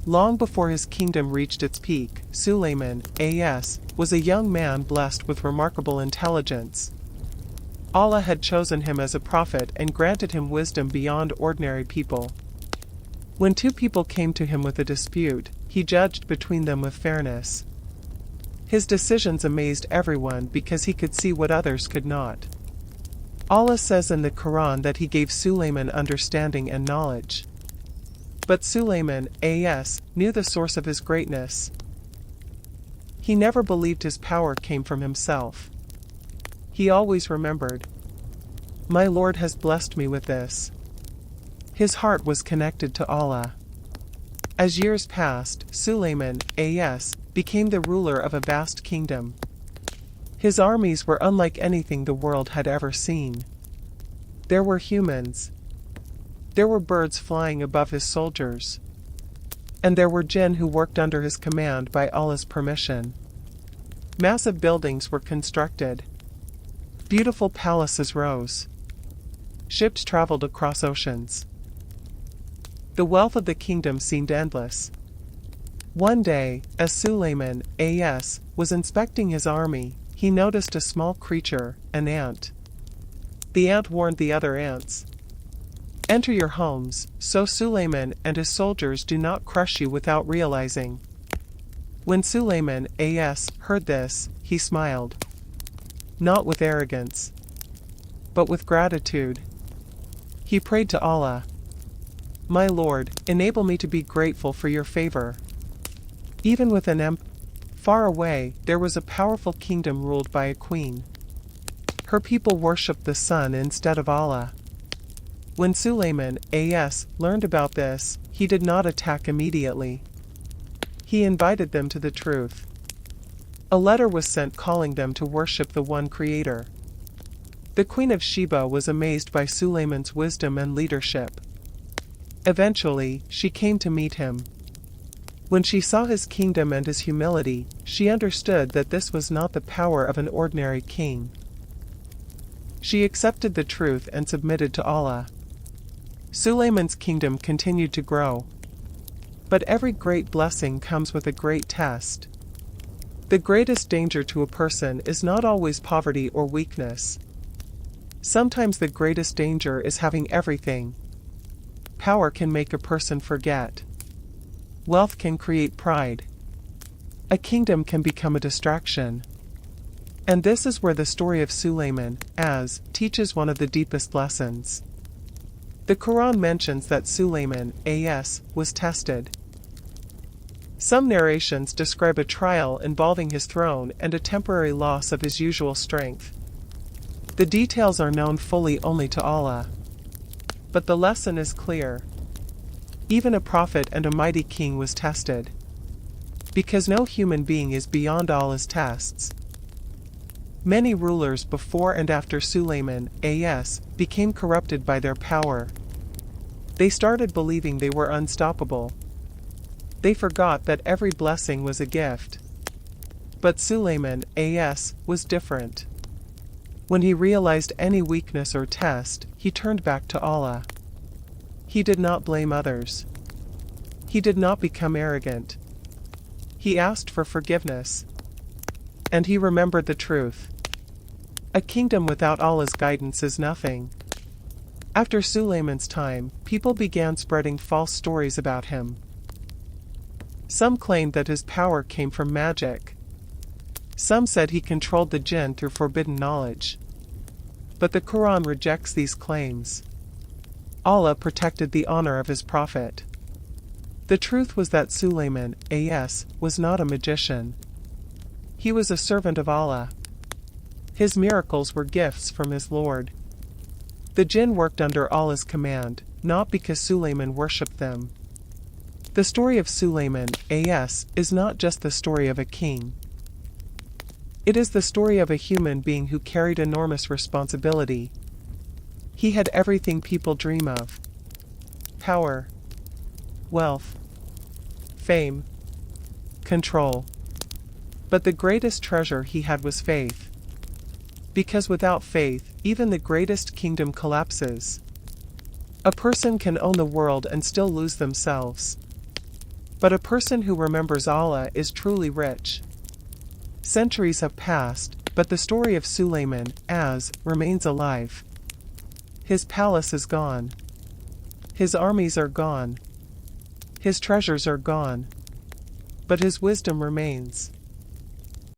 Long before his kingdom reached its peak, Sulaiman, a.s., was a young man blessed with remarkable intelligence. Allah had chosen him as a prophet and granted him wisdom beyond ordinary people. When two people came to him with a dispute, he judged between them with fairness. His decisions amazed everyone because he could see what others could not. Allah says in the Quran that he gave Sulaiman understanding and knowledge. But Sulaiman, a.s., knew the source of his greatness. He never believed his power came from himself. He always remembered, "My Lord has blessed me with this." His heart was connected to Allah. As years passed, Sulaiman, a.s., became the ruler of a vast kingdom. His armies were unlike anything the world had ever seen. There were humans. There were birds flying above his soldiers. And there were jinn who worked under his command by Allah's permission. Massive buildings were constructed. Beautiful palaces rose. Ships traveled across oceans. The wealth of the kingdom seemed endless. One day, as Sulaiman, a.s., was inspecting his army, he noticed a small creature, an ant. The ant warned the other ants, "Enter your homes, so Sulaiman and his soldiers do not crush you without realizing." When Sulaiman, a.s., heard this, he smiled. Not with arrogance, but with gratitude. He prayed to Allah, "My Lord, enable me to be grateful for your favor." Even with an empire far away, there was a powerful kingdom ruled by a queen. Her people worshipped the sun instead of Allah. When Sulaiman, a.s., learned about this, he did not attack immediately. He invited them to the truth. A letter was sent calling them to worship the one Creator. The Queen of Sheba was amazed by Sulaiman's wisdom and leadership. Eventually, she came to meet him. When she saw his kingdom and his humility, she understood that this was not the power of an ordinary king. She accepted the truth and submitted to Allah. Sulaiman's kingdom continued to grow. But every great blessing comes with a great test. The greatest danger to a person is not always poverty or weakness. Sometimes the greatest danger is having everything. Power can make a person forget. Wealth can create pride. A kingdom can become a distraction. And this is where the story of Sulaiman, as, teaches one of the deepest lessons. The Quran mentions that Sulaiman, a.s., was tested. Some narrations describe a trial involving his throne and a temporary loss of his usual strength. The details are known fully only to Allah. But the lesson is clear. Even a prophet and a mighty king was tested. Because no human being is beyond Allah's tests. Many rulers before and after Sulaiman, a.s., became corrupted by their power. They started believing they were unstoppable. They forgot that every blessing was a gift. But Sulaiman, a.s., was different. When he realized any weakness or test, he turned back to Allah. He did not blame others. He did not become arrogant. He asked for forgiveness. And he remembered the truth. A kingdom without Allah's guidance is nothing. After Sulaiman's time, people began spreading false stories about him. Some claimed that his power came from magic. Some said he controlled the jinn through forbidden knowledge. But the Quran rejects these claims. Allah protected the honor of his prophet. The truth was that Sulaiman, a.s., was not a magician. He was a servant of Allah. His miracles were gifts from his Lord. The jinn worked under Allah's command, not because Sulaiman worshipped them. The story of Sulaiman, a.s., is not just the story of a king. It is the story of a human being who carried enormous responsibility. He had everything people dream of: power, wealth, fame, control. But the greatest treasure he had was faith. Because without faith, even the greatest kingdom collapses. A person can own the world and still lose themselves. But a person who remembers Allah is truly rich. Centuries have passed, but the story of Sulaiman, remains alive. His palace is gone. His armies are gone. His treasures are gone. But his wisdom remains.